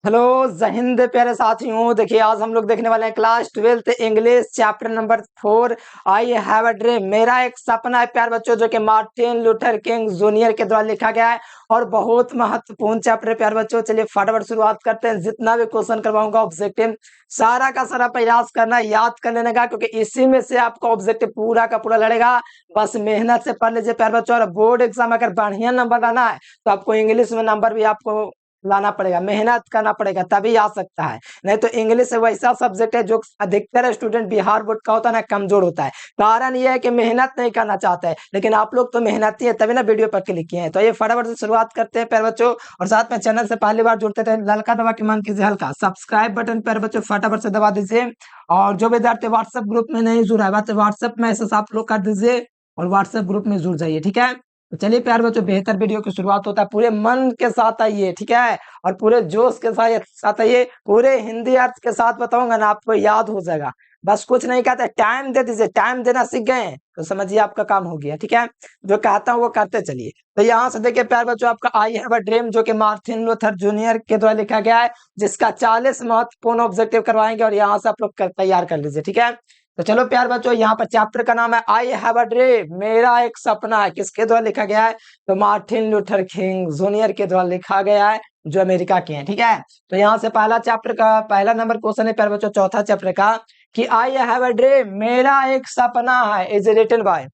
Hello जय हिंद प्यारे साथियों। देखिए आज हम लोग देखने वाले हैं class 12th English chapter number 4 I have a dream. मेरा एक सपना है प्यारे बच्चों, जो कि मार्टिन लूथर किंग जूनियर के द्वारा लिखा गया है और बहुत महत्वपूर्ण चैप्टर है प्यारे बच्चों। चलिए फटाफट शुरुआत करते हैं। जितना भी क्वेश्चन करवाऊंगा ऑब्जेक्टिव सारा का सारा प्रयास करना, याद कर लेने का, क्योंकि इसी में से आपका ऑब्जेक्टिव पूरा का पूरा लड़ेगा। बस मेहनत से पढ़ लीजिए प्यारे बच्चों। और बोर्ड एग्जाम अगर बढ़िया नंबर लाना है तो आपको इंग्लिश में नंबर भी आपको लाना पड़ेगा, मेहनत करना पड़ेगा, तभी आ सकता है। नहीं तो इंग्लिश वैसा सब्जेक्ट है जो अधिकतर स्टूडेंट बिहार बोर्ड का होता है ना, कमजोर होता है। कारण यह है कि मेहनत नहीं करना चाहते हैं, लेकिन आप लोग तो मेहनती है तभी ना वीडियो पर क्लिक किए हैं। तो ये फटाफट से शुरुआत करते हैं प्यारे बच्चों। और साथ में चैनल से पहली बार जुड़ते थे ललका दबा के मन कीजिए हल्का सब्सक्राइब बटन प्यारे बच्चों फटाफट से दबा दीजिए। और जो विद्यार्थी व्हाट्सएप ग्रुप में नहीं जुड़ा है व्हाट्सएप मैसेज आप लोग कर दीजिए और व्हाट्सएप ग्रुप में जुड़ जाइए, ठीक है। तो चलिए प्यारे बच्चों, बेहतर वीडियो की शुरुआत होता है। पूरे मन के साथ आइए, ठीक है, और पूरे जोश के साथ आइए। पूरे हिंदी अर्थ के साथ बताऊंगा ना, आपको याद हो जाएगा। बस कुछ नहीं कहते, टाइम दे दीजिए। टाइम देना सीख गए हैं तो समझिए आपका काम हो गया, ठीक है। जो कहता हूँ वो करते चलिए। तो यहाँ से देखिए प्यारे बच्चों, आपका आई हैव अ ड्रीम जो कि मार्टिन लूथर जूनियर के द्वारा लिखा गया है, जिसका 40 महत्वपूर्ण ऑब्जेक्टिव करवाएंगे और यहाँ से आप लोग तैयार कर लीजिए, ठीक है। तो चलो प्यार बच्चों, यहाँ पर चैप्टर का नाम है आई हैव अ ड्रीम, मेरा एक सपना है। किसके द्वारा लिखा गया है? तो मार्टिन लूथर किंग जूनियर के द्वारा लिखा गया है, जो अमेरिका के हैं, ठीक है। तो यहाँ से पहला चैप्टर का पहला नंबर क्वेश्चन है प्यार बच्चों, चौथा चैप्टर का, कि आई हैव अ ड्रीम, मेरा एक सपना है, इज रिटन बाय।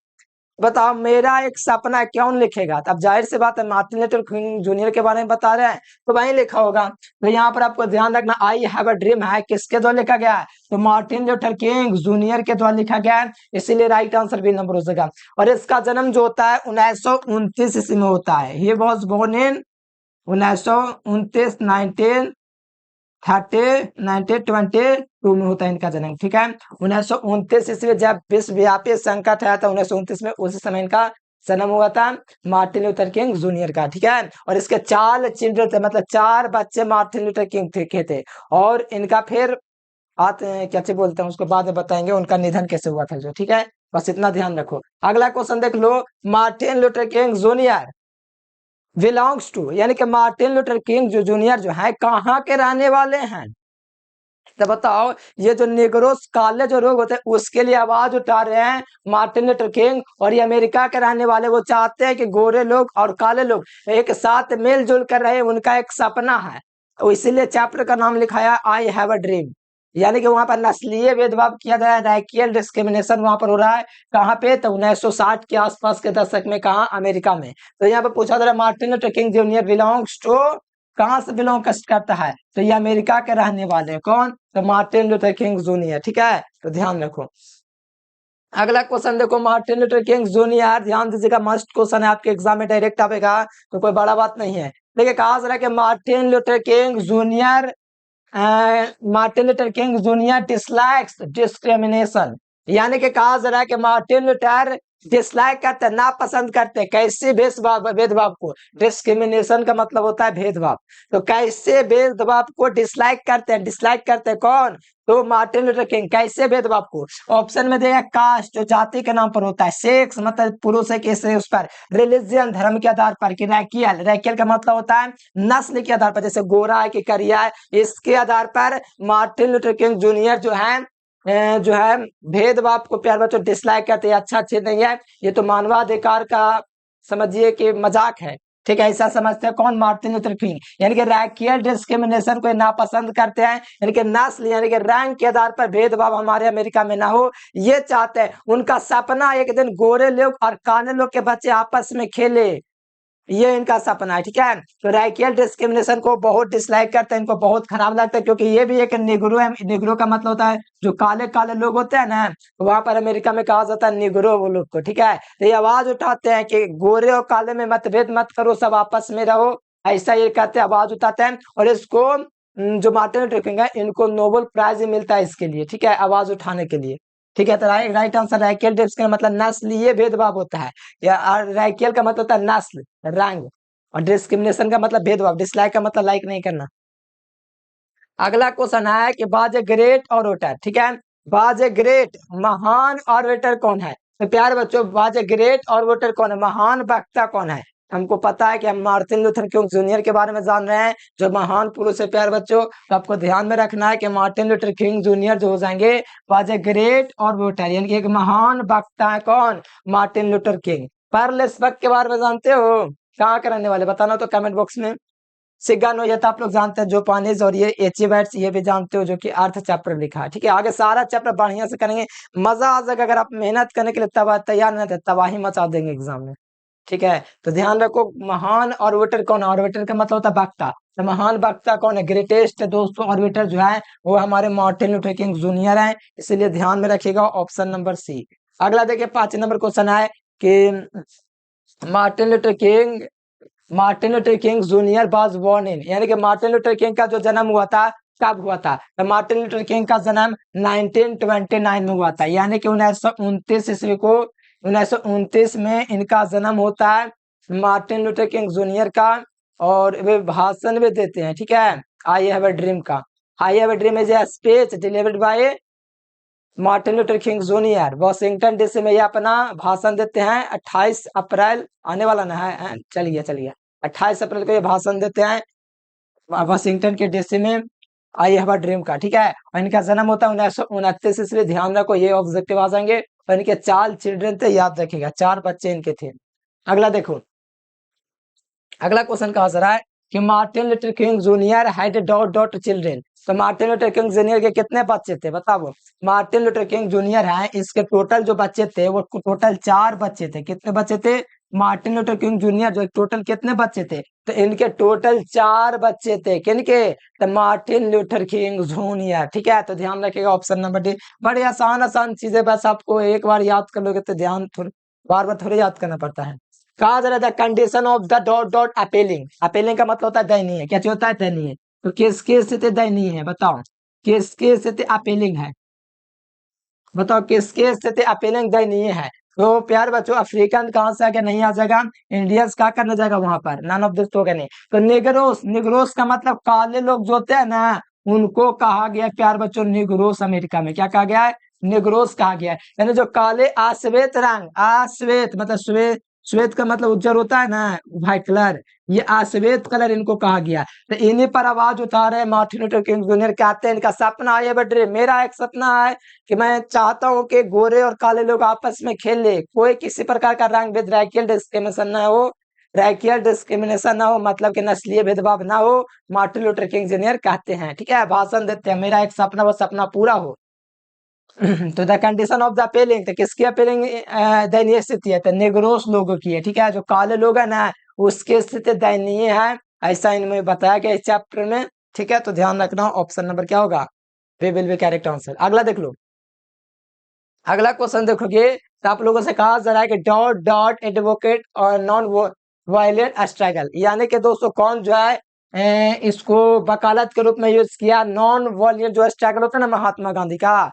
बताओ मेरा एक सपना है, कौन लिखेगा? तो अब जाहिर सी बात है मार्टिन लूथर किंग जूनियर के बारे में बता रहे हैं तो वही लिखा होगा। तो यहाँ पर आपको ध्यान रखना, आई हैव अ ड्रीम है किसके द्वारा लिखा गया है? तो मार्टिन लूथर किंग जूनियर के द्वारा लिखा गया है, इसीलिए राइट आंसर बी नंबर हो जाएगा। और इसका जन्म जो होता है 1929 ईस्वी में होता है। ही वाज बोर्न इन 1929, 1922 में होता है इनका जन्म, ठीक है। 1929 ईस्वी जब विश्वव्यापी संकट आया था 1929 में, उसी समय इनका जन्म हुआ था मार्टिन लूथर किंग जूनियर का, ठीक है। और इसके 4 चिल्ड्रन थे, मतलब 4 बच्चे मार्टिन लूथर किंग के थे। और इनका फिर आते हैं क्या बोलते हैं उसको बाद में बताएंगे, उनका निधन कैसे हुआ था जो, ठीक है। बस इतना ध्यान रखो। अगला क्वेश्चन देख लो, Martin Luther King junior belongs to, यानी कि मार्टिन लूथर किंग जो जूनियर जो है कहाँ के रहने वाले हैं? तो बताओ, ये जो निग्रोस काले जो लोग होते हैं उसके लिए आवाज उठा रहे हैं मार्टिन लूथर किंग। और ये अमेरिका के रहने वाले, वो चाहते हैं कि गोरे लोग और काले लोग एक साथ मिलजुल कर रहे, उनका एक सपना है। तो इसीलिए चैप्टर का नाम लिखाया आई हैव अ ड्रीम। यानी कि वहां पर नस्लीय भेदभाव किया गया है, रैशियल डिस्क्रिमिनेशन वहां पर हो रहा है। कहाँ पे? तो 1960 के आसपास के दशक में, कहा? अमेरिका में। तो यहाँ पे पूछा जा रहा है Martin Luther King junior belongs to, कहां से बिलोंग करता है? तो ये अमेरिका के रहने वाले हैं। कौन? तो मार्टिन लूथर किंग जूनियर, ठीक है। तो ध्यान रखो। अगला क्वेश्चन देखो, मार्टिन लूथर किंग जूनियर, ध्यान दीजिएगा, मस्ट क्वेश्चन है आपके एग्जाम में, डायरेक्ट आएगा तो कोई बड़ा बात नहीं है। देखिए कहा जा रहा है कि Martin Luther King junior, Martin Luther King junior dislikes discrimination. यानी कि कहा जा रहा है कि मार्टिन लूथर डिसलाइक करते, ना पसंद करते कैसे भेदभाव, भेदभाव को। डिस्क्रिमिनेशन का मतलब होता है भेदभाव। तो कैसे भेदभाव को डिसलाइक करते हैं? डिसलाइक करते हैं कौन? तो मार्टिन लूथर किंग। कैसे भेदभाव को? ऑप्शन में देगा कास्ट, जो जाति के नाम पर होता है, सेक्स मतलब पुरुष है कैसे उस पर, रिलीजियन धर्म के आधार पर, कि रैकियल, रैकियल का मतलब होता है नस्ल के आधार पर, जैसे गोरा है कि करिया है, इसके आधार पर मार्टिन लूथर किंग जूनियर जो है भेदभाव को प्यार बच्चों डिसलाइक करते हैं, अच्छा चीज नहीं है। ये तो मानवाधिकार का समझिए कि मजाक है, ठीक है, ऐसा समझते हैं कौन? Martin Luther king. यानी कि रैशियल डिस्क्रिमिनेशन को नापसंद करते हैं, यानी कि नस्ल यानी कि रैंक के आधार पर भेदभाव हमारे अमेरिका में ना हो, ये चाहते हैं। उनका सपना एक दिन गोरे लोग और काले लोग के बच्चे आपस में खेले, ये इनका सपना है, ठीक है। तो रैशियल डिस्क्रिमिनेशन को बहुत डिसलाइक करते हैं, इनको बहुत खराब लगता है, क्योंकि ये भी एक निग्रो है। निग्रो का मतलब होता है जो काले काले लोग होते हैं ना, वहां पर अमेरिका में कहा जाता है निग्रो वो लोग को, ठीक है। तो ये आवाज उठाते हैं कि गोरे और काले में मतभेद मत करो, सब आपस में रहो, ऐसा ये कहते हैं, आवाज उठाते हैं। और इसको जो मार्टिन लूथर किंग है, इनको नोबेल प्राइज मिलता है इसके लिए, ठीक है, आवाज उठाने के लिए, ठीक है। तो राइट आंसर रैशियल डिस्क्रिमिनेशन मतलब नस्लीय भेदभाव होता है, या रैशियल का मतलब होता है नस्ल, रंग। और डिस्क्रिमिनेशन का मतलब भेदभाव, डिसलाइक का मतलब लाइक नहीं करना। अगला क्वेश्चन है कि बाज ए ग्रेट ऑरेटर, ठीक है। बाज ए ग्रेट, महान ऑरेटर कौन है? तो प्यारे बच्चों, बाज ए ग्रेट ऑरेटर कौन है? महान वक्ता कौन है? हमको पता है कि हम मार्टिन लूथर किंग जूनियर के बारे में जान रहे हैं, जो महान पुरुष है प्यारे बच्चों। तो आपको ध्यान में रखना है कि मार्टिन लूथर किंग जूनियर जो हो जाएंगे वाज ए ग्रेट और वोटर, यानी कि एक महान वक्ता है। कौन? Martin Luther king. पार्लेस वक्त के बारे में जानते हो? कहाँ का रहने वाले बताना तो कमेंट बॉक्स में। सिग्गानो ये तो आप लोग जानते हैं, जोपानिज और ये एचिवेट्स ये भी जानते हो, जो कि अर्थ चैप्टर लिखा है। ठीक है, आगे सारा चैप्टर बढ़िया से करेंगे, मजा आ जाएगा। अगर आप मेहनत करने के लिए तैयार नहीं थे, तबाही मचा देंगे एग्जाम में। ठीक है, तो ध्यान रखो, महान ऑर्बिटर कौन है? ऑर्बिटर का मतलब होता है वक्ता। तो महान वक्ता कौन है? ग्रेटेस्ट दोस्तों ऑर्बिटर जो है वो हमारे मार्टिन लूथर किंग जूनियर हैं, इसलिए ध्यान में रखिएगा ऑप्शन नंबर सी। अगला देखिए 5 नंबर क्वेश्चन है कि Martin Luther King Junior was born in, यानी कि मार्टिन लूथर किंग का जो जन्म हुआ था कब हुआ था? तो मार्टिन लूथर किंग का जन्म 1929 में हुआ था, यानी कि 1929 ईस्वी को, 1929 में इनका जन्म होता है मार्टिन लूथर किंग जूनियर का। और वे भाषण भी देते हैं। ठीक है, आई हैव अ ड्रीम का, I have a dream is a speech delivered by Martin Luther King junior Washington DC में। ये अपना भाषण देते हैं 28 अप्रैल, आने वाला ना है, चलिए 28 अप्रैल को ये भाषण देते हैं वॉशिंगटन के डीसी में, आई हैव अ ड्रीम का। ठीक है, और इनका जन्म होता है 1929, इसलिए ध्यान रखो ये ऑब्जेक्टिव आ जाएंगे। और इनके 4 चिल्ड्रन थे, याद रखिएगा 4 बच्चे इनके थे। अगला देखो, अगला क्वेश्चन कहा जा रहा है कि Martin Luther King junior had dot children. तो मार्टिन लूथर किंग जूनियर के कितने बच्चे थे बताओ? मार्टिन लूथर किंग जूनियर है, इसके टोटल जो बच्चे थे वो टोटल 4 बच्चे थे। कितने बच्चे थे? मार्टिन लूथर किंग जूनियर जो टोटल कितने बच्चे थे? तो इनके टोटल 4 बच्चे थे। किनके? तो मार्टिन लूथर किंग जूनियर। ठीक है, तो ध्यान रखिएगा ऑप्शन नंबर डी। बड़ी आसान आसान चीजें, बस आपको एक बार याद कर लोगे तो ध्यान थोड़ा बार बार थोड़ी याद करना पड़ता है। कहा जा रहा था condition of the dot appealing. Appealing का मतलब होता है दयनीय। क्या होता है? दयनीय। तो किसकी स्थिति दयनीय है बताओ? किसकी स्थिति अपीलिंग है? बताओ किसकी स्थिति अपीलिंग दयनीय है? तो प्यार बच्चों, अफ्रीकन कहां से आके नहीं आ जाएगा, इंडियंस क्या करने जाएगा वहां पर? नन ऑफ दिस तो नहीं। तो निग्रोस, निग्रोस का मतलब काले लोग जो होते हैं ना, उनको कहा गया प्यार बच्चों निग्रोस। अमेरिका में क्या कहा गया है? निग्रोस कहा गया है। यानी जो काले आश्वेत रंग, आश्वेत मतलब श्वेत, श्वेत का मतलब उज्जर होता है ना, व्हाइट कलर, ये आश्वेत कलर इनको कहा गया। तो इन्हीं पर आवाज उठा रहे मार्टिन लूथर किंग जूनियर। कहते हैं इनका सपना है, बेटे मेरा एक सपना है कि मैं चाहता हूं कि गोरे और काले लोग आपस में खेले, कोई किसी प्रकार का रंग भेद रैशियल डिस्क्रिमिनेशन ना हो, रैशियल डिस्क्रिमिनेशन ना हो, मतलब कि नस्लीय भेदभाव ना हो, मार्टिन लूथर किंग जूनियर कहते हैं। ठीक है, भाषण देते हैं, मेरा एक सपना, वो सपना पूरा हो। तो the condition of the appealing, तो किसकी अपीलिंग दयनीय स्थिति है? तो नेग्रोस लोगों की है। ठीक है, जो काले लोग है ना उसकी स्थिति दयनीय है, ऐसा इनमें बताया गया इस चैप्टर में। ठीक है, तो ध्यान रखना ऑप्शन नंबर क्या होगा? वे विल बी करेक्ट आंसर। अगला देख लो, अगला क्वेश्चन देखोगे तो आप लोगों से कहा जा रहा है कि डॉट एडवोकेट और नॉन वायलेंट स्ट्रगल, यानी कि दोस्तों कौन जो है इसको वकालत के रूप में यूज किया? नॉन वायलेंट जो स्ट्रगल होता है ना महात्मा गांधी का,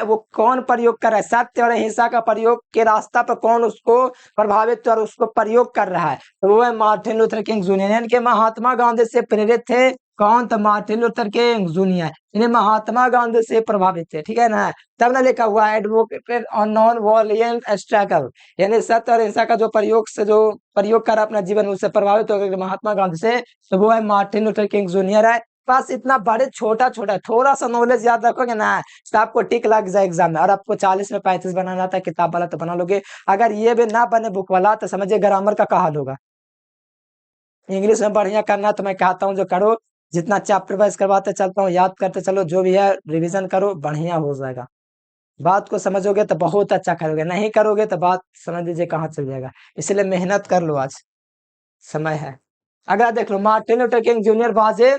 वो कौन प्रयोग कर रहा है? सत्य और अहिंसा का प्रयोग के रास्ता पर कौन उसको प्रभावित और उसको प्रयोग कर रहा है? तो वो है मार्टिन लूथर किंग जूनियर, यानी कि महात्मा गांधी से प्रेरित थे। कौन? तो मार्टिन लूथर किंग जूनियर, इन्हें महात्मा गांधी से प्रभावित थे। ठीक है ना, तब ना लिखा हुआ advocate on non violent struggle, यानी सत्य और अहिंसा का जो प्रयोग से जो प्रयोग कर अपना जीवन उससे प्रभावित हो गए महात्मा गांधी से, तो वो है मार्टिन लूथर किंग जूनियर है। बस इतना बड़े छोटा छोटा थोड़ा सा नॉलेज याद रखोगे ना तो आपको टिक लग जाए एग्जाम में। और आपको 40 में 35 बनाना था, किताब वाला तो बना लोगे। अगर ये भी ना बने बुक वाला तो समझिए ग्रामर का कहा होगा। इंग्लिश में बढ़िया करना तो मैं कहता हूँ जो करो, जितना चैप्टर वाइज करवाते चलता हूँ याद करते चलो, जो भी है रिवीजन करो, बढ़िया हो जाएगा। बात को समझोगे तो बहुत अच्छा करोगे, नहीं करोगे तो बात समझ लीजिए कहाँ चल जाएगा। इसलिए मेहनत कर लो, आज समय है। अगर देख लो मार्टिन लूथर किंग जूनियर बाजे,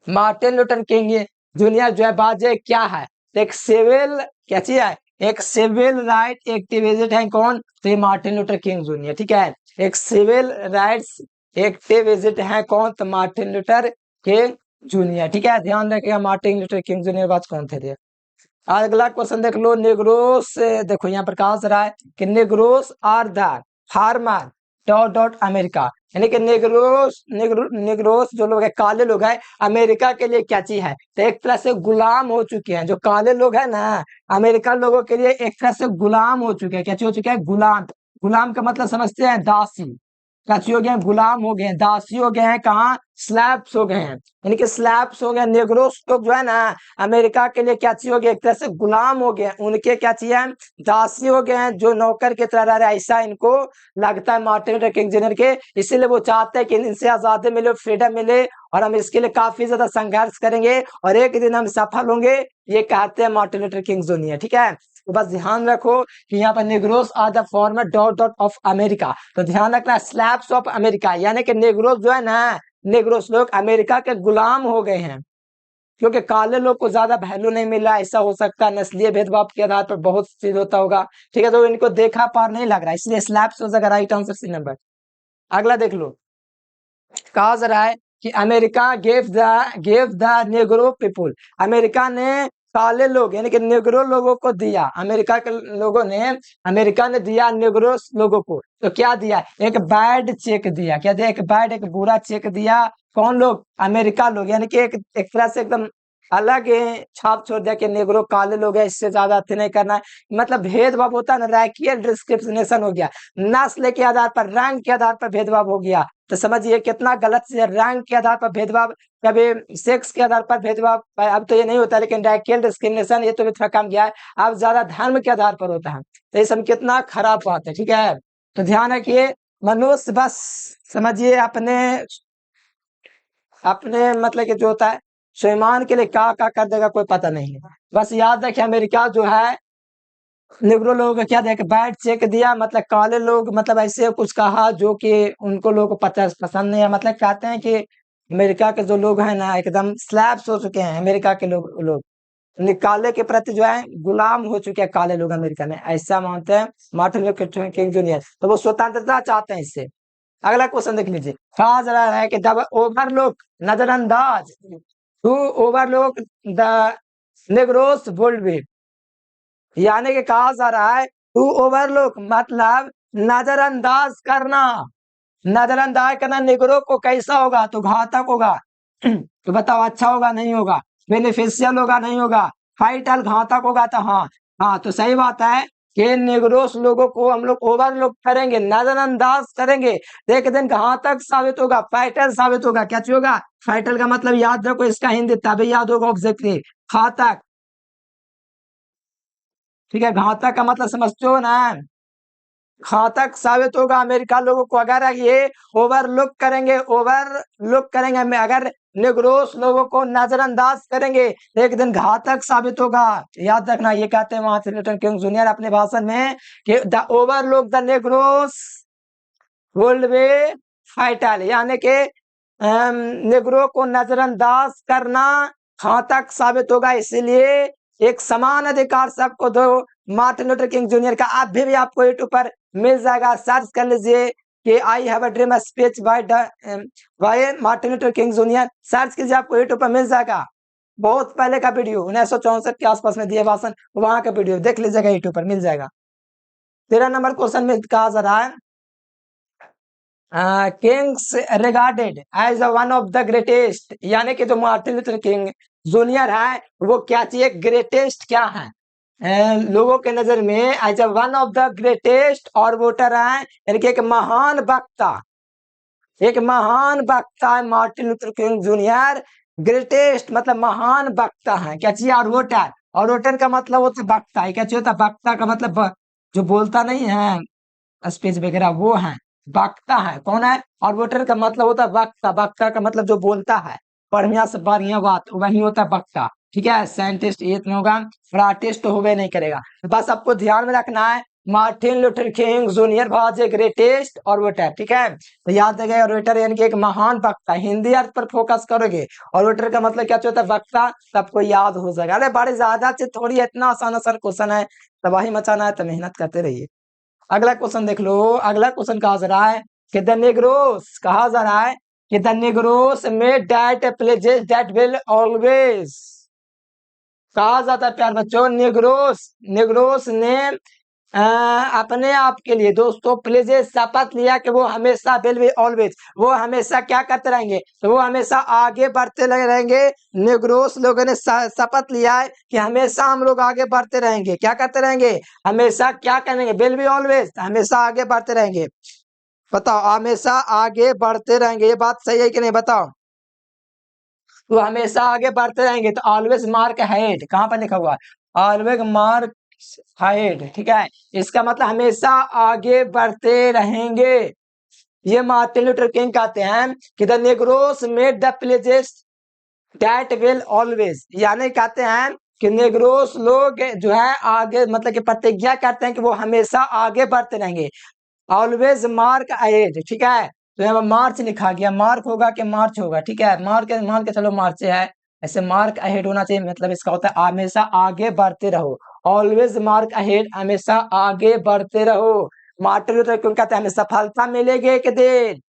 मार्टिन लूथर किंग जूनियर जो है बाजे क्या है? एक सिविल क्या चीज है? एक सिविल राइट एक्टिविस्ट है। कौन? तो ये मार्टिन लूथर किंग जूनियर। ठीक है, एक सिविल राइट्स एक्टिविस्ट है। कौन? तो मार्टिन लूथर किंग जूनियर। ठीक है, ध्यान रखिएगा मार्टिन लूथर किंग जूनियर बात कौन थे। अगला क्वेश्चन देख लो, निग्रोस देखो यहाँ पर कहा जा रहा है कि negroes are the farmer dot America, यानी कि निग्रोस जो लोग है काले लोग हैं अमेरिका के लिए क्या चीज है? तो एक तरह से गुलाम हो चुके हैं। जो काले लोग हैं ना अमेरिकन लोगों के लिए एक तरह से गुलाम हो चुके हैं। क्या चीज हो चुके हैं? गुलाम। गुलाम का मतलब समझते हैं? दासी। कैसी हो गए हैं, गुलाम हो गए हैं, दासी हो गए हैं, कहाँ स्लैब्स हो गए हैं, यानी कि स्लैब्स हो गए, नेग्रोस लोग जो है ना अमेरिका के लिए क्या चीज हो गए, एक तरह से गुलाम हो गए, उनके क्या चाहिए, दासी हो गए हैं, जो नौकर की तरह रह रहे हैं, ऐसा इनको लगता है मार्टिन लूथर किंग जूनियर के। इसीलिए वो चाहते हैं कि इनसे आजादी मिले, फ्रीडम मिले, और हम इसके लिए काफी ज्यादा संघर्ष करेंगे और एक दिन हम सफल होंगे, ये कहते हैं मार्टिन लूथर किंग जूनियर। ठीक है, तो बस ध्यान रखो कि यहाँ पर negroes are the former dot dot of America, तो ध्यान रखना स्लैब्स ऑफ अमेरिका, यानी कि नेग्रोस जो है ना, नेग्रोस लोग अमेरिका के गुलाम हो गए हैं, क्योंकि काले लोग को ज्यादा वैल्यू नहीं मिला, ऐसा हो सकता है नस्लीय भेदभाव के आधार पर बहुत चीज होता होगा। ठीक है, तो इनको देखा पार नहीं लग रहा, इसलिए स्लैब्स हो जाएगा राइट आंसर सी नंबर। अगला देख लो, कहा जा रहा है कि America gave the Negro people, America ने काले लोग यानी कि नेग्रो लोगों को दिया, अमेरिका के लोगों ने, अमेरिका ने दिया नेग्रो लोगों को, तो क्या दिया, एक बैड चेक दिया, क्या दिया, एक बैड, एक बुरा चेक दिया। कौन लोग, अमेरिका लोग, यानी कि एक तरह से एकदम अलग छाप छोड़ दिया कि नेग्रो काले लोग है, इससे ज्यादा अति नहीं करना है, मतलब भेदभाव होता है ना, रैकियल डिस्क्रिमिनेशन हो गया, नस्ल के आधार पर, रंग के आधार पर भेदभाव हो गया, तो समझिए कितना गलत चीज है, रंग के आधार पर भेदभाव, कभी सेक्स के आधार पर भेदभाव, अब तो ये नहीं होता, लेकिन रैकियल डिस्क्रिमिनेशन ये तो भी थोड़ा कम गया है, अब ज्यादा धर्म के आधार पर होता है, तो ये सब कितना खराब बात है। ठीक है, तो ध्यान रखिए, मनुष्य बस समझिए अपने अपने मतलब कि जो होता है स्वयं के लिए क्या कर देगा कोई पता नहीं है, बस याद रखिए अमेरिका जो है निग्रो लोगों को क्या दिया, बैड चेक दिया, मतलब काले लोग, मतलब ऐसे कुछ कहा जो कि उनको लोग को पसंद नहीं है, मतलब कहते हैं कि अमेरिका के जो लोग हैं ना एकदम स्लैब्स हो चुके हैं, अमेरिका के लोग काले के प्रति जो है गुलाम हो चुके हैं काले लोग अमेरिका में, ऐसा मानते हैं मार्टिन लूथर किंग जूनियर, तो वो स्वतंत्रता चाहते हैं इससे। अगला क्वेश्चन देख लीजिए, कहा जा रहा है कि द ओवरलुक, नजरअंदाज, to overlook the negroes world, यानी कि कहा जा रहा है टू ओवरलुक मतलब नजरअंदाज करना, नजरअंदाज करना निगरों को कैसा होगा, तो घातक होगा। तो बताओ अच्छा होगा नहीं होगा, बेनिफिशियल होगा नहीं होगा, फाइटल घातक होगा, तो हाँ, हाँ तो सही बात है कि निगरोस लोगों को हम लोग ओवरलुक करेंगे, नजरअंदाज करेंगे, तो एक दिन घातक साबित होगा, फाइटल साबित होगा। क्या चीज होगा, फाइटल का मतलब याद रखो, इसका हिंदी तभी याद होगा ऑब्जेक्टिव, घातक। ठीक है, घातक का मतलब समझते हो ना, घातक साबित होगा अमेरिका लोगों को अगर ये ओवरलुक करेंगे में, अगर निग्रोस लोगों को नजरअंदाज करेंगे तो एक दिन घातक साबित होगा, याद रखना। ये कहते हैं मार्टिन लूथर किंग जूनियर अपने भाषण में कि the overlook the Negroes world वे फाइटल, यानी कि निग्रो को नजरअंदाज करना घातक साबित होगा, इसीलिए एक समान अधिकार सबको दो। मार्टिन लूथर किंग जूनियर का अभी भी आपको यूट्यूब पर मिल जाएगा, सर्च कर लीजिए कि I have a dream speech bye Martin Luther King junior, search कीजिए आपको यूट्यूब पर मिल जाएगा, बहुत पहले का वीडियो 1964 के आसपास में दिया भाषण, वहां का वीडियो देख लीजिएगा, यूट्यूब पर मिल जाएगा। 13 नंबर क्वेश्चन में कहा जा रहा है King's regarded as one of the greatest, यानी कि जो मार्टिन लूथर किंग जूनियर है वो क्या चाहिए, ग्रेटेस्ट क्या है, लोगों के नजर में as a one of the greatest orator है, यानी कि एक महान वक्ता, एक महान वक्ता है Martin Luther King junior, greatest मतलब महान वक्ता है, क्या चाहिए, और वोटर का मतलब होता है वक्ता है, क्या चाहिए होता है, वक्ता का मतलब जो बोलता नहीं है स्पीच वगैरह वो है, वक्ता है कौन है, और वोटर का मतलब होता है वक्ता, वक्ता का मतलब जो बोलता है बढ़िया से बढ़िया बात, वही होता है वक्ता। ठीक है, साइंटिस्ट ये नहीं होगा और आर्टिस्ट तो होवे नहीं करेगा, बस आपको ध्यान में रखना है Martin Luther King Junior was a greatest और वोटर। ठीक है, तो याद रखिएगा, और वोटर यानी कि एक महान वक्ता, हिंदी अर्थ पर फोकस करोगे, और वोटर का मतलब क्या होता है, वक्ता, सबको याद हो जाएगा। अरे बड़े ज्यादा से थोड़ी, इतना आसान आसान क्वेश्चन है, तबाही मचाना है तो मेहनत करते रहिए। अगला क्वेश्चन देख लो, अगला क्वेश्चन कहा जा रहा है कि द नेग्रोस, कहा जा रहा है कि द नेग्रोस में that pledges that will always, कहा जाता है प्यार बच्चों, नेग्रोस, नेग्रोस ने अपने आप के लिए दोस्तों प्लेजेस शपथ लिया कि वो हमेशा विल बी ऑलवेज, वो हमेशा क्या करते रहेंगे, तो वो हमेशा आगे बढ़ते लगे रहेंगे। नेग्रोस लोगों ने शपथ लिया है कि हमेशा हम लोग आगे बढ़ते रहेंगे, क्या करते रहेंगे, हमेशा क्या करेंगे, विल बी ऑलवेज, हमेशा आगे बढ़ते रहेंगे। बताओ, हमेशा आगे बढ़ते रहेंगे, ये बात सही है कि नहीं बताओ। तो हमेशा आगे बढ़ते रहेंगे तो ऑलवेज मार्क हेड, कहां पर लिखा हुआ है ऑलवेज मार्क हेड, ठीक है। इसका मतलब हमेशा आगे बढ़ते रहेंगे। ये मार्टिन लूथर किंग कहते हैं कि the negroes made the pledges that will always, यानी कहते हैं कि नेग्रोस लोग जो है आगे मतलब कि प्रतिज्ञा करते हैं कि वो हमेशा आगे बढ़ते रहेंगे। ऑलवेज मार्क अहेड, ठीक है। तो यहाँ पर मार्च लिखा गया, मार्क होगा कि मार्च होगा, ठीक है। मार्क मान के चलो मार्च से है, ऐसे मार्क अहेड होना चाहिए, मतलब इसका होता है हमेशा आगे बढ़ते रहो। ऑलवेज मार्क अहेड, हमेशा आगे बढ़ते रहो। मार्टिन लूथर किंग कहते हैं हमें सफलता मिलेगी एक दिन,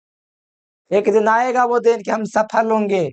एक दिन आएगा वो दिन कि हम सफल होंगे।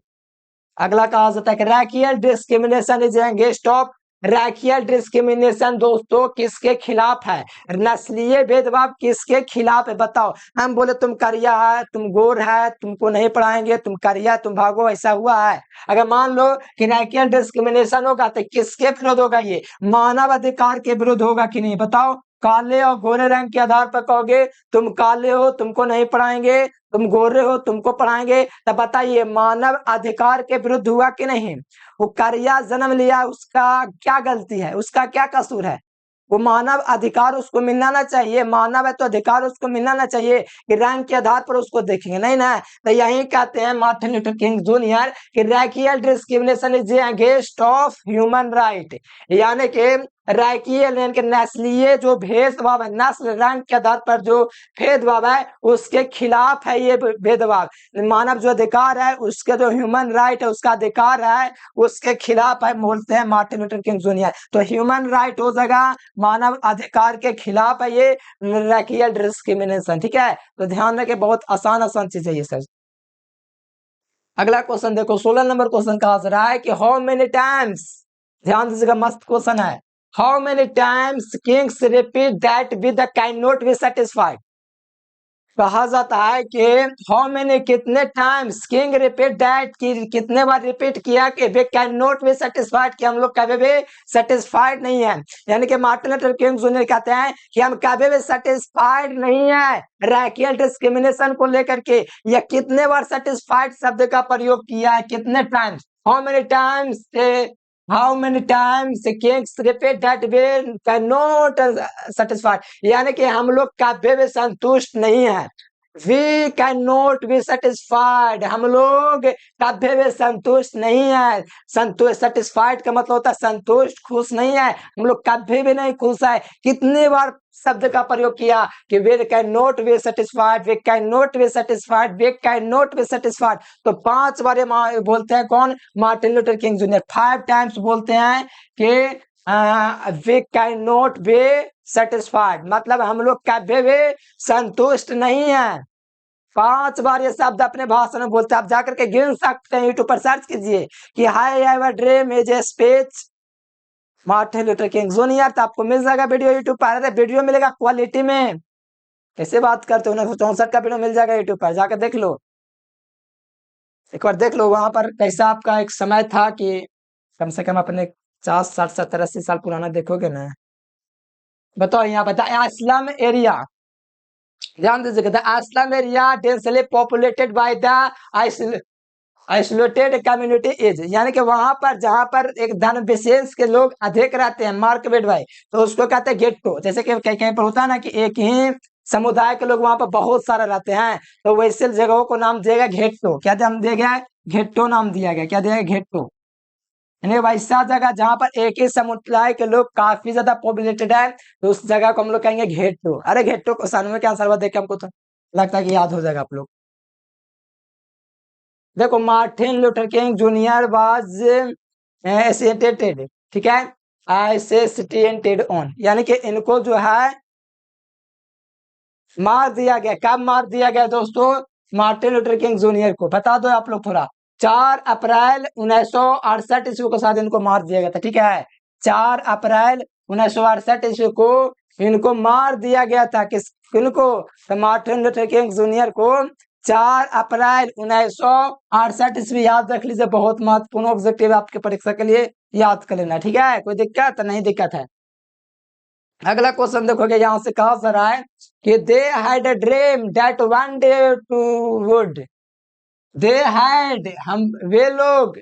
अगला कहा जाता है कि racial discrimination is against of, racial discrimination दोस्तों किसके खिलाफ है, नस्लीय भेदभाव किसके खिलाफ है बताओ। हम बोले तुम करिया है, तुम गोर है, तुमको नहीं पढ़ाएंगे, तुम करिया, तुम भागो, ऐसा हुआ है। अगर मान लो कि रैशियल डिस्क्रिमिनेशन होगा तो किसके विरुद्ध होगा, ये मानव अधिकार के विरुद्ध होगा कि नहीं बताओ। काले और गोरे रंग के आधार पर कहोगे तुम काले हो तुमको नहीं पढ़ाएंगे, तुम गोरे हो तुमको पढ़ाएंगे, तब बताइए मानव अधिकार के विरुद्ध हुआ कि नहीं। वो करिया जन्म लिया, उसका क्या गलती है, उसका क्या कसूर है। वो मानव अधिकार उसको मिलना ना चाहिए, मानव है तो अधिकार उसको मिलना ना चाहिए कि रंग के आधार पर उसको देखेंगे, नहीं ना। तो यही कहते हैं मार्टिन लूथर किंग जूनियर कि racial discrimination is against of human right, यानी कि रैशियल यानी कि नस्लीय जो भेदभाव है, नस्ल रंग के आधार पर जो भेदभाव है उसके खिलाफ है ये भेदभाव। मानव जो अधिकार है उसके जो ह्यूमन राइट है उसका अधिकार है उसके खिलाफ है, बोलते हैं मार्टिन लूथर किंग जूनियर। तो ह्यूमन राइट हो जाएगा, मानव अधिकार के खिलाफ है ये रैशियल डिस्क्रिमिनेशन, ठीक है। तो ध्यान रखें, बहुत आसान आसान चीज है ये सर। अगला क्वेश्चन देखो, 16 नंबर क्वेश्चन कहा जा रहा है कि हाउ मेनी टाइम्स, ध्यान दीजिएगा मस्त क्वेश्चन है, how many times King's repeat that with the can not be satisfied. कहा जाता है कि हाउ मैंने कितने टाइम्स किंग रिपीट दैट, कि कितने बार रिपीट किया कि वे कैन नॉट बी सेटिस्फाइड, कि हम लोग कभी भी सेटिस्फाइड नहीं है। यानी कि मार्टिन लूथर किंग जूनियर कहते हैं कि हम कभी भी सेटिस्फाइड नहीं है रैशियल डिस्क्रिमिनेशन को लेकर के। यह कितने बार सेटिस्फाइड शब्द का प्रयोग किया है, कितने times, how many times, how many times King's repeat that we can not satisfied, यानी कि हम लोग कभी भी संतुष्ट नहीं है। We can not be satisfied, हम लोग कभी भी संतुष्ट नहीं है। संतुष्ट, सेटिस्फाइड का मतलब होता है संतुष्ट, खुश नहीं है, हम लोग कभी भी नहीं खुश है। कितनी बार शब्द का प्रयोग किया कि we can not be satisfied, we can not be satisfied, we can not be satisfied. तो 5 बार बोलते हैं कौन, Martin Luther King Junior 5 times बोलते हैं कि we can not be satisfied, मतलब हम लोग कभी भी संतुष्ट नहीं है। 5 बार ये शब्द अपने भाषण में बोलते हैं, आप जाकर के गिन सकते हैं, यूट्यूब पर सर्च कीजिए कि high have a dream is a speech Martin Luther King junior, तो आपको मिल जाएगा वीडियो यूट्यूब पर। अरे वीडियो मिलेगा क्वालिटी में, कैसे बात करते हो, 1964 का वीडियो मिल जाएगा यूट्यूब पर, जाकर देख लो, एक बार देख लो वहां पर कैसा आपका एक समय था कि कम से कम अपने 50 60 70 80 साल पुराना देखोगे ना। बताओ यहाँ बता स्लम एरिया, ध्यान दीजिएगा, the slum area densely populated by the isolated community is, यानी कि वहां पर जहां पर एक धन विशेष के लोग अधिक रहते हैं, मार्केट भाई, तो उसको कहते हैं गेट्टो। जैसे कि कहीं कहीं पर होता है ना कि एक ही समुदाय के लोग वहां पर बहुत सारे रहते हैं, तो वैसे जगहों को नाम दिया गया घेट्टो। क्या नाम दिया गया, घेट्टो नाम दिया गया, क्या दिया गया, घेट्टो। यानी वैसा जगह जहां पर एक ही समुदाय के लोग काफी ज्यादा पॉपुलेटेड है, तो उस जगह को हम लोग कहेंगे घेट्टो। अरे घेट्टो को सन में क्या आंसर देख के हमको तो लगता है कि याद हो जाएगा आप लोग। देखो Martin Luther King Junior was एसेटेड, ठीक है, एसेटेड ऑन, यानी कि इनको जो है मार दिया गया। कब मार दिया गया दोस्तों, मार्टिन लूथर किंग जूनियर को बता दो आप लोग थोड़ा, 4 अप्रैल 1968 ईस्वी को शायद इनको मार दिया गया था, ठीक है। 4 अप्रैल 1968 ईस्वी को इनको मार दिया गया था, किस किनको, तो मार्टिन लूथर किंग जूनियर को 4 अप्रैल 1968 ईस्वी, याद रख लीजिए, बहुत महत्वपूर्ण ऑब्जेक्टिव आपके परीक्षा के लिए, याद कर लेना, ठीक है। कोई दिक्कत नहीं, दिक्कत है। अगला क्वेश्चन देखोगे यहाँ से कहा जा रहा है कि they had a dream that one day to would, they had हम वे लोग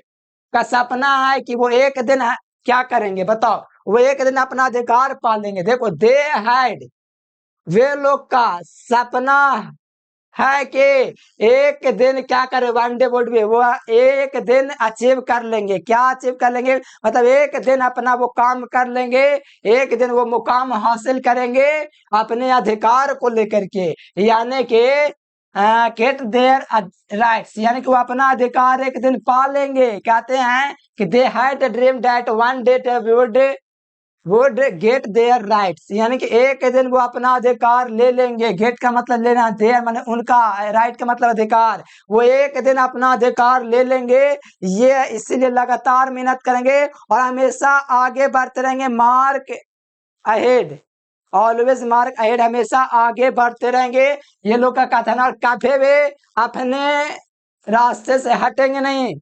का सपना है कि वो एक दिन क्या करेंगे, बताओ, वो एक दिन अपना अधिकार पालेंगे। देखो दे हैड, वे लोग का सपना है कि एक दिन क्या करे, वनडे वर्ल्ड में वो एक दिन अचीव कर लेंगे। क्या अचीव कर लेंगे, मतलब एक दिन अपना वो काम कर लेंगे, एक दिन वो मुकाम हासिल करेंगे अपने अधिकार को लेकर के, यानी कि गेट देयर राइट्स, यानी कि वो अपना अधिकार एक दिन पा लेंगे। कहते हैं कि they had dream that one day would get their rights, यानी कि एक दिन वो अपना अधिकार ले लेंगे। गेट का मतलब लेना, देयर माने उनका, राइट का मतलब अधिकार। वो एक दिन अपना अधिकार ले लेंगे, ये इसीलिए लगातार मेहनत करेंगे और हमेशा आगे बढ़ते रहेंगे। Mark ahead, always mark ahead, हमेशा आगे बढ़ते रहेंगे, ये लोग का कथन। और कभी भी अपने रास्ते से हटेंगे नहीं,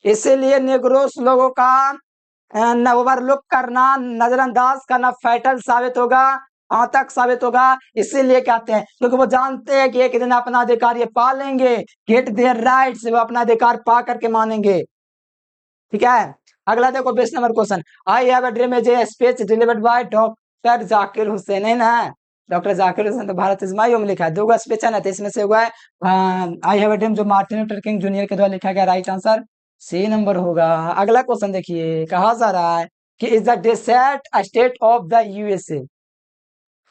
इसीलिए निग्रोस लोगों का ओवरलुक करना, नजरअंदाज करना फैटल साबित होगा, घातक साबित होगा। इसीलिए कहते हैं क्योंकि वो जानते हैं कि एक दिन अपना अधिकार ये पा लेंगे, गेट देयर राइट्स, वो अपना अधिकार पा करके मानेंगे। ठीक है, अगला देखो 20 number question, I have a dream is a speech delivered by doctor Zakir Hussain, है ना, डॉक्टर जाकिर हुसैन तो भारत इज माय होम लिखा है, दो स्पीच है ना, तो इसमें से हुआ है आई हैव अ ड्रीम जो मार्टिन लूथर किंग जूनियर के द्वारा लिखा गया, राइट आंसर सी नंबर होगा। अगला क्वेश्चन देखिए, कहा जा रहा है कि is the desert state of the USA,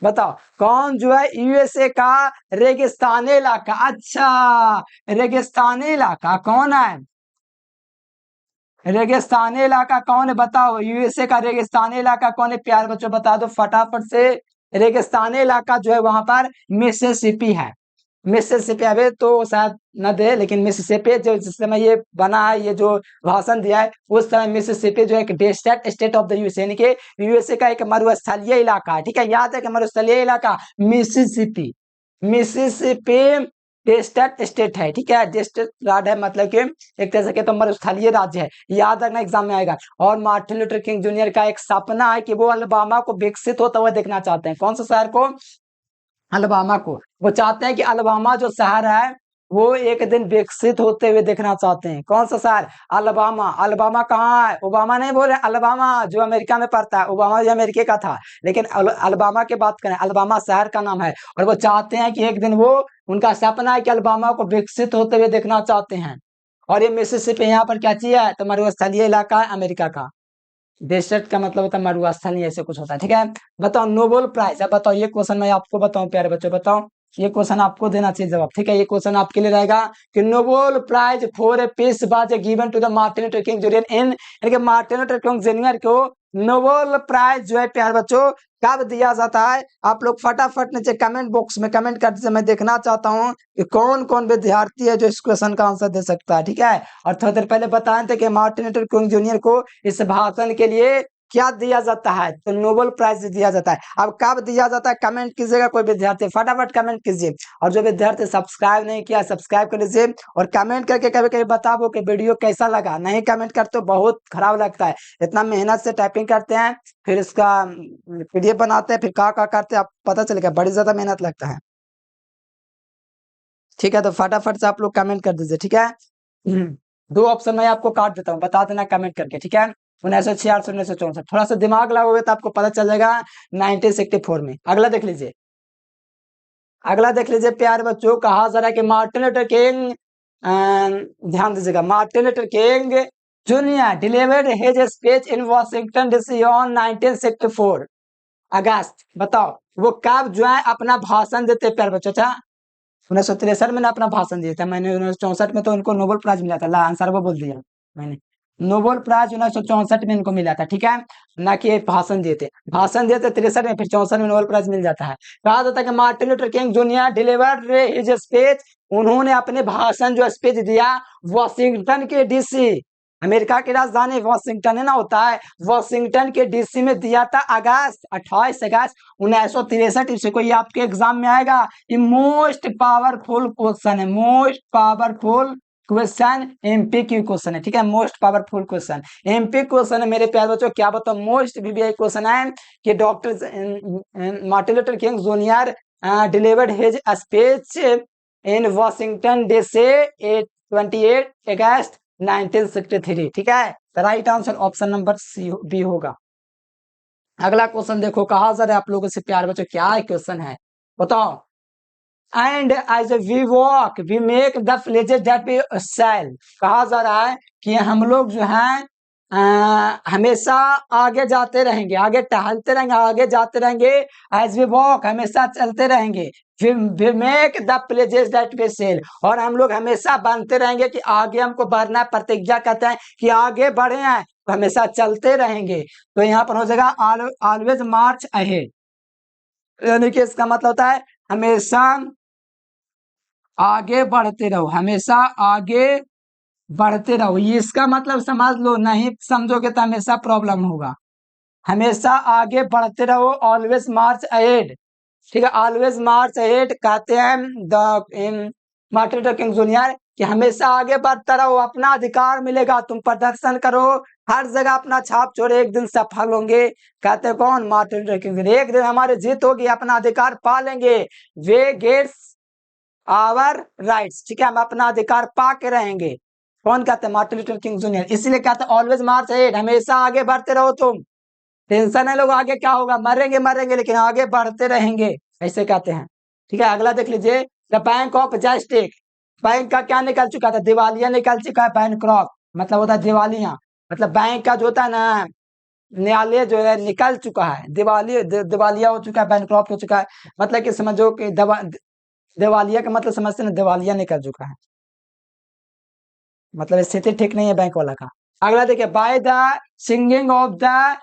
बताओ कौन जो है यूएसए का रेगिस्तानी इलाका। अच्छा, रेगिस्तानी इलाका कौन है, रेगिस्तानी इलाका कौन है, बताओ यूएसए का रेगिस्तानी इलाका कौन है, प्यार बच्चों बता दो फटाफट से। रेगिस्तानी इलाका जो है वहां पर मिसिसिपी है, मिसिसिपी। अभी तो शायद न दे, लेकिन मिसिसिपी जो जिस समय ये बना है, ये जो भाषण दिया है, उस समय मिसिसिपी जो एक डेस्टेट स्टेट ऑफ द यूएसए, यानी कि यूएसए का एक मरुस्थलीय इलाका है। ठीक है, याद है कि मरुस्थलीय इलाका मिसिसिपी, मिसिसिपी डेस्टेट स्टेट है। ठीक है, डेस्टेट राज्य है, मतलब कि एक तरह से कहते हैं मरुस्थलीय राज्य है, याद रखना एग्जाम में आएगा। और मार्टिन लूथर किंग जूनियर का एक सपना है कि वो अलबामा को विकसित होता हुआ देखना चाहते हैं। कौन सा शहर को, अलबामा को। वो चाहते हैं कि अलबामा जो शहर है वो एक दिन विकसित होते हुए देखना चाहते हैं। कौन सा शहर, अलबामा। अलबामा कहाँ है, ओबामा नहीं बोल रहे, अलबामा जो अमेरिका में पड़ता है, ओबामा जो अमेरिका का था, लेकिन अलबामा की बात करें, अलबामा शहर का नाम है। और वो चाहते हैं कि एक दिन वो, उनका सपना है कि अलबामा को विकसित होते हुए देखना चाहते हैं। और ये मिसिसिपी यहाँ पर क्या चीज है, तो मरुस्थलीय इलाका है अमेरिका का। डेसर्ट का मतलब होता है मरुस्थलीय, ऐसे कुछ होता है। ठीक है, बताओ नोबेल प्राइज, अब बताओ ये क्वेश्चन मैं आपको बताऊं प्यारे बच्चों, बताओ ये क्वेश्चन आपको देना चाहिए जवाब। ठीक है, ये क्वेश्चन आपके लिए रहेगा कि Nobel prize for a peace was given to the Martin Luther King junior in, यानी कि मार्टिन लूथर किंग जूनियर को नोबेल प्राइज जो है प्यारे बच्चों कब दिया जाता है। आप लोग फटाफट नीचे कमेंट बॉक्स में कमेंट करते समय देखना चाहता हूँ कि कौन कौन विद्यार्थी है जो इस क्वेश्चन का आंसर दे सकता है। ठीक है, और थोड़ी देर पहले बताए थे कि मार्टिन लूथर किंग जूनियर को इस भाषण के लिए क्या दिया जाता है, तो नोबेल प्राइज दिया जाता है। अब कब दिया जाता है कमेंट कीजिएगा, कोई विद्यार्थी फटाफट कमेंट कीजिए। और जो विद्यार्थी सब्सक्राइब नहीं किया सब्सक्राइब कर लीजिए, और कमेंट करके कभी कभी बताओ कि वीडियो कैसा लगा। नहीं कमेंट करते तो बहुत खराब लगता है, इतना मेहनत से टाइपिंग करते हैं, फिर इसका पीडीएफ बनाते हैं, फिर क्या करते हैं आप पता चलेगा, बड़ी ज्यादा मेहनत लगता है। ठीक है, तो फटाफट से आप लोग कमेंट कर दीजिए। ठीक है, दो ऑप्शन मैं आपको काट देता हूँ, बता देना कमेंट करके। ठीक है, 1946 1964, थोड़ा सा दिमाग लगाओगे तो आपको पता चल जाएगा 1964 में। अगला देख लीजिए, अगला देख लीजिए प्यारे बच्चों, कहा जा रहा है कि मार्टिन लूथर किंग, ध्यान दीजिएगा, Martin Luther King Junior delivered his speech in Washington DC on 1964 अगस्त, बताओ वो कब जो है अपना भाषण देते प्यारे बच्चों। अच्छा, 1963 में अपना भाषण दिया था, मैंने 1964 में तो उनको नोबेल प्राइज मिला था, ला आंसर वो बोल दिया मैंने, नोबेल प्राइज 1964 में इनको मिला था। ठीक है, ना कि भाषण दिए थे, भाषण दिए थे 63 में, फिर 64 में नोबेल प्राइज मिल जाता है। कहा जाता है कि Martin Luther King Junior delivered his speech, उन्होंने अपने भाषण जो स्पीच दिया वॉशिंगटन के डीसी, अमेरिका की राजधानी वॉशिंगटन है ना होता है, वॉशिंगटन के डीसी में दिया था अगस्त 28 अगस्त 1963। इससे कोई आपके एग्जाम में आएगा, ये मोस्ट पावरफुल क्वेश्चन है, मोस्ट पावरफुल क्वेश्चन एमपीक्यू क्वेश्चन है, ठीक है, most powerful question MP question है मेरे प्यारे बच्चों। क्या बताओ, मोस्ट वीवीआई क्वेश्चन है कि doctor Martin Luther King Junior delivered his speech in Washington DC 28 August 1963, ठीक है। Right answer option number C B होगा। अगला क्वेश्चन देखो, कहा जा रहा है आप लोगों से प्यार बच्चों, क्या क्वेश्चन है बताओ। And as we walk we make the pledges that we sell. कहा जा रहा है कि हम लोग जो है हमेशा आगे जाते रहेंगे, आगे टहलते रहेंगे, आगे जाते रहेंगे। एज वी वॉक हमेशा चलते रहेंगे। We make the pledges that we sell, और हम लोग हमेशा बनते रहेंगे कि आगे हमको बढ़ना है, प्रतिज्ञा करते हैं कि आगे बढ़े हैं तो हमेशा चलते रहेंगे। तो यहाँ पर हो जाएगा ऑलवेज मार्च अहेड, यानी कि इसका मतलब होता है हमेशा आगे बढ़ते रहो, हमेशा आगे बढ़ते रहो। ये इसका मतलब समझ लो, नहीं समझोगे तो हमेशा प्रॉब्लम होगा। हमेशा आगे बढ़ते रहो, ऑलवेज मार्च अहेड, ठीक है। ऑलवेज मार्च अहेड कहते हैं the Martin Luther King junior कि हमेशा आगे बढ़ता रहो, अपना अधिकार मिलेगा, तुम प्रदर्शन करो, हर जगह अपना छाप छोड़े, एक दिन सफल होंगे। कहते कौन? Martin Luther king. एक दिन हमारी जीत होगी, अपना अधिकार पा लेंगे। वे गेट्स आवर राइट्स, ठीक है, हम अपना अधिकार पा के रहेंगे। कौन कहते हैं? Martin Luther King junior. इसलिए कहते हैं ऑलवेज मार्च अहेड, हमेशा आगे बढ़ते रहो तुम। टेंशन है लोग, आगे क्या होगा, मरेंगे मरेंगे लेकिन आगे बढ़ते रहेंगे, ऐसे कहते हैं, ठीक है। अगला देख लीजिए, द बैंक ऑफ जस्टिक। बैंक का क्या निकल चुका था? दिवालिया निकल चुका है। बैंक मतलब होता है दिवालिया, मतलब बैंक का जो होता है ना, न्यायालय जो है निकल चुका है, दिवालिया हो चुका है, बैंक हो चुका है। मतलब कि समझो कि दिवालिया का मतलब समझते ना, दिवालिया निकल चुका है, मतलब स्थिति ठीक नहीं है बैंक वाला का। अगला देखिए, by the singing of the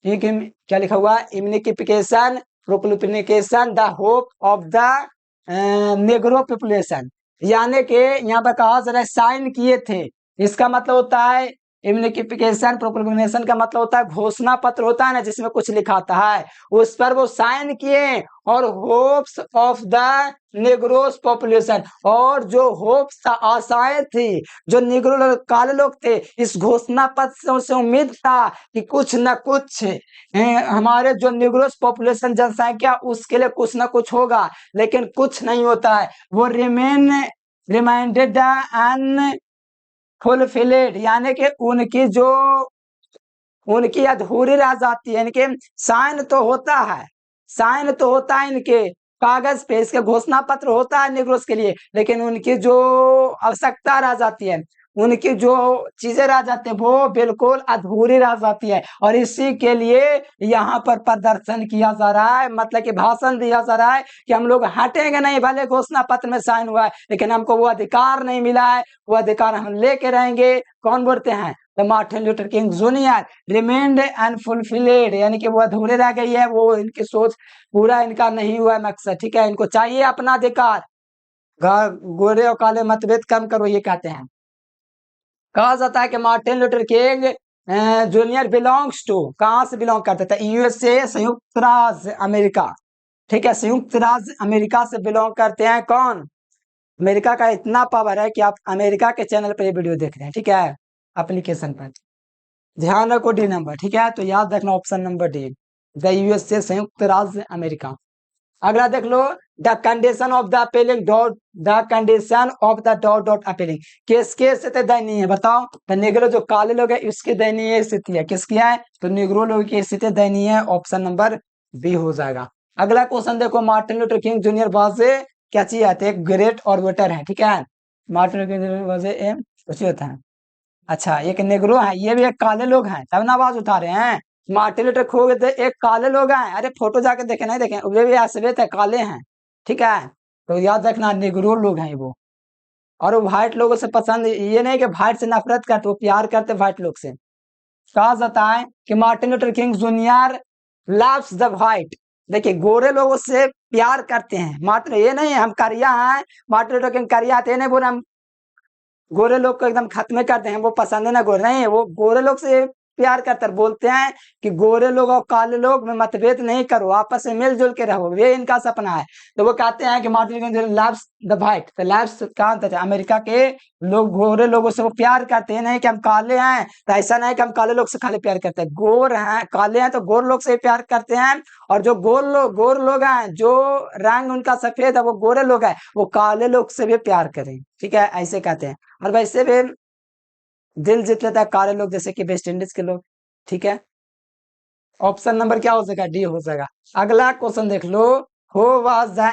क्या लिखा हुआ? Emancipation proclamation the hope of the negro population, यानी कि यहाँ पर कहा जा रहा है साइन किए थे। इसका मतलब होता है इम्यूनिफिकेशन प्रोक्लिफिकेशन का मतलब होता है घोषणा पत्र होता है ना, जिसमें कुछ लिखाता है, उस पर वो साइन किए। और hopes of the negroes population, और जो होप्स आशाएं थी, जो निग्रो काले लोग थे, इस घोषणा पत्र से उम्मीद था कि कुछ न कुछ हमारे जो निग्रोस पॉपुलेशन जनसंख्या, उसके लिए कुछ न कुछ होगा, लेकिन कुछ नहीं होता है। वो रिमाइंडेड अनफुलफिल्ड, यानी कि उनकी अधूरी रह जाती है। इनके साइन तो होता है, साइन तो होता है इनके कागज पे, इसके घोषणा पत्र होता है निग्रोस के लिए, लेकिन उनकी जो आवश्यकता रह जाती है, उनकी जो चीजें रह जाती है, वो बिल्कुल अधूरी रह जाती है। और इसी के लिए यहाँ पर प्रदर्शन किया जा रहा है, मतलब कि भाषण दिया जा रहा है कि हम लोग हटेंगे नहीं, भले घोषणा पत्र में साइन हुआ है, लेकिन हमको वो अधिकार नहीं मिला है, वो अधिकार हम लेके रहेंगे। कौन बोलते हैं? The Martin Luther King junior remained unfulfilled, यानी कि वो अधूरे रह गई है, वो इनकी सोच पूरा इनका नहीं हुआ है मकसद, ठीक है। इनको चाहिए अपना अधिकार। गोरे और काले मतभेद कम करो, ये कहते हैं। कहा जाता है कि Martin Luther King junior belongs to, कहां से बिलोंग करते थे? यूएसए, संयुक्त राज्य अमेरिका, ठीक है, संयुक्त राज्य अमेरिका से बिलोंग करते हैं। कौन? अमेरिका का इतना पावर है कि आप अमेरिका के चैनल पर ये वीडियो देख रहे हैं, ठीक है, एप्लीकेशन पर। ध्यान रखो डी नंबर, ठीक है, तो याद रखना option number D, the USA, संयुक्त राज्य अमेरिका। अगला देख लो, the condition of the appealing dot, the condition of the dot dot appealing, किसके स्थिति दयनीय है बताओ? तो निग्रो जो काले लोग है, इसकी दयनीय स्थिति है। किसकी है? तो निग्रो लोग की स्थिति दयनीय है, ऑप्शन नंबर बी हो जाएगा। अगला क्वेश्चन देखो, Martin Luther King Junior was क्या चाहिए आते हैं? ग्रेट ऑर्बिटर है, ठीक है। मार्टिन लूथर किंग वाज कुछ होता है। अच्छा, एक नेग्रो है, ये भी एक काले लोग हैं, तब ना आवाज उठा रहे हैं। मार्टिन लूथर खो गए थे, एक काले लोग हैं, अरे फोटो जाके देखे नहीं देखे, वे भी असलियत है, काले हैं, ठीक है। तो याद रखना नेग्रो लोग हैं वो। और वो व्हाइट लोगों से पसंद, ये नहीं कि व्हाइट से नफरत करते, वो प्यार करते व्हाइट लोग से। कहा जाता है कि Martin Luther King junior loves the white, देखिए गोरे लोगों से प्यार करते हैं मार्टिन, ये नहीं हम करिया हैं, मार्टिन लूथर किंग करिया थे, नहीं बोले हम गोरे लोग को एकदम खत्म करते हैं, वो पसंद है ना गोरे, नहीं, वो गोरे लोग से प्यार करते हैं, बोलते हैं कि गोरे लोग और काले लोग में मतभेद नहीं करो, आपस में मिलजुल के रहो, ये इनका सपना है। तो वो कहते हैं कि Martin Luther king loves the white, तो लव्स क्या होता है, अमेरिका के लोग गोरे लोगों से वो प्यार करते हैं, नहीं कि हम काले हैं तो ऐसा नहीं कि हम काले लोग से खाली प्यार करते हैं, गोर हैं काले हैं तो गोर लोग से प्यार करते हैं, और जो गोर लोग हैं, जो रंग उनका सफेद है, वो गोरे लोग हैं, वो काले लोग से भी प्यार करें, ठीक है, ऐसे कहते हैं। और वैसे भी दिल जीत लेता है काले लोग, जैसे कि वेस्ट इंडीज के लोग, ठीक है। ऑप्शन नंबर क्या हो जाएगा, डी हो जाएगा। अगला क्वेश्चन देख लो, who was the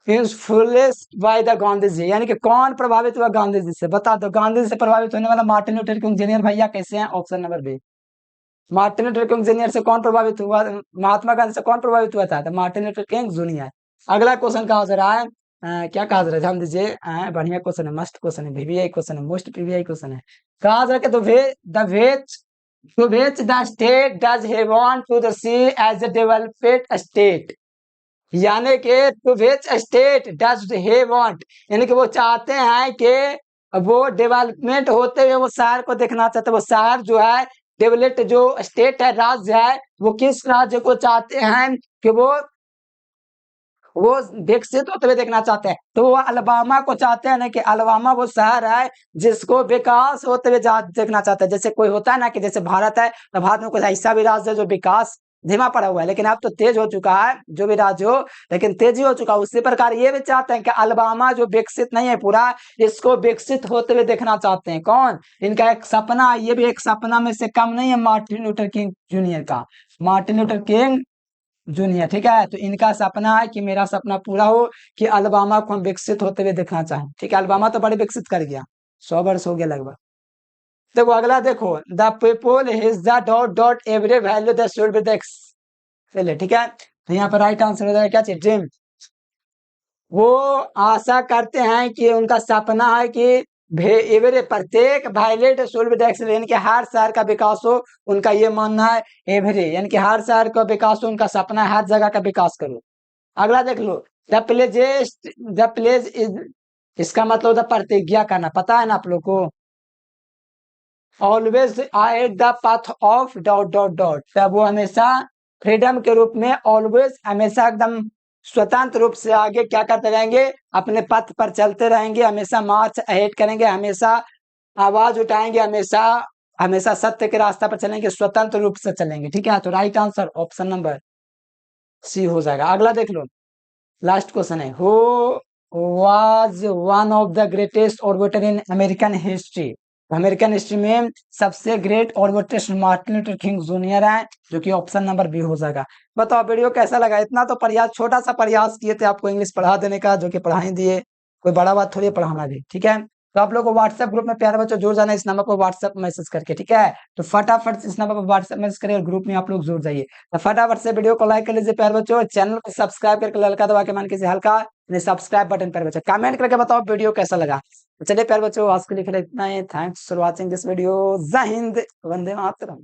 influenced by the Gandhi ji, यानी कि कौन प्रभावित हुआ गांधी जी से, बता दो। गांधी जी से प्रभावित होने वाला मार्टिन लूथर किंग जूनियर भैया कैसे हैं, option number B. Martin Luther King Junior से कौन प्रभावित हुआ, महात्मा गांधी से कौन प्रभावित हुआ था, तो मार्टिन लूथर किंग जूनियर। अगला क्वेश्चन कहा जा रहा है, क्या कहा जा रहा है, ध्यान दीजिए, बढ़िया क्वेश्चन है, मस्त क्वेश्चन है, वीवीआई क्वेश्चन है, मोस्ट पीवीआई क्वेश्चन है। कहा जा रहा है कि to which the state does he want to the see as a developed state, यानी कि to which state does he want, यानी कि वो चाहते हैं कि वो डेवलपमेंट होते हुए वो शहर को देखना चाहते हैं, वो शहर जो है डेवलप्ड जो स्टेट है, राज्य है, वो किस राज्य को चाहते हैं कि वो विकसित होते हुए देखना चाहते हैं, तो वो अलबामा को चाहते हैं ना, कि अलबामा वो शहर है जिसको विकास होते हुए देखना चाहते हैं। जैसे कोई होता है ना कि जैसे भारत है, तो भारत में कुछ ऐसा भी राज्य है जो विकास धीमा पड़ा हुआ है, लेकिन अब तो तेज हो चुका है, जो भी राज्य हो लेकिन तेजी हो चुका है। उसी प्रकार ये भी चाहते हैं कि अलबामा जो विकसित नहीं है पूरा, इसको विकसित होते हुए देखना चाहते हैं। कौन, इनका एक सपना, ये भी एक सपना में से कम नहीं है मार्टिन लूथर किंग जूनियर का, मार्टिन लूथर किंग जूनियर, ठीक है। तो इनका सपना है कि मेरा सपना पूरा हो कि अलबामा को हम विकसित होते हुए देखना चाहें, ठीक है। अलबामा तो बड़े विकसित कर गया, 100 वर्ष हो गया लगभग। देखो अगला देखो, the people is the dot dot every value the should be the पहले, ठीक है। तो यहाँ पर राइट आंसर हो जाएगा क्या चीज, ड्रीम। वो आशा करते हैं कि उनका सपना है कि एवरे प्रत्येक violet should be the excel, यानी कि हर शहर का विकास हो, उनका ये मानना है। एवरे यानी कि हर शहर का विकास हो, उनका सपना है हर जगह का विकास करो। अगला देख लो, द प्लेज इज, इसका मतलब होता प्रतिज्ञा करना, पता है ना आप लोग को। Always I the path of dot dot dot, तब वो हमेशा फ्रीडम के रूप में, ऑलवेज हमेशा एकदम स्वतंत्र रूप से आगे क्या करते रहेंगे, अपने पथ पर चलते रहेंगे, हमेशा मार्च अहेड करेंगे, हमेशा आवाज उठाएंगे, हमेशा हमेशा सत्य के रास्ता पर चलेंगे, स्वतंत्र रूप से चलेंगे, ठीक है। तो right answer option number C हो जाएगा। अगला देख लो, लास्ट क्वेश्चन है, who was one of the greatest orator in American history, American history में सबसे great orator Martin Luther King Junior है, जो कि ऑप्शन नंबर बी हो जाएगा। बताओ वीडियो कैसा लगा, इतना तो प्रयास, छोटा सा प्रयास किए थे आपको इंग्लिश पढ़ा देने का, जो कि पढ़ा ही दिए, कोई बड़ा बात थोड़ी पढ़ाना भी, ठीक है। तो आप लोग को व्हाट्सएप ग्रुप में प्यारे बच्चों जुड़ जाना, इस नंबर पर व्हाट्सएप मैसेज करके, ठीक है। तो फटाफट इस नंबर पर व्हाट्सएप मैसेज करिए और ग्रुप में आप लोग जुड़ जाइए। तो फटाफट से वीडियो को लाइक कर लीजिए प्यारे बच्चों, चैनल को सब्सक्राइब करके ललका दबा के मान कीजिए हल्का सब्सक्राइब बटन पर बच्चों, कमेंट करके बताओ वीडियो कैसा लगा। तो चलिए प्यारे बच्चों, आज के लिए इतना ही, thanks for watching this video, जय हिंद, वंदे मातरम।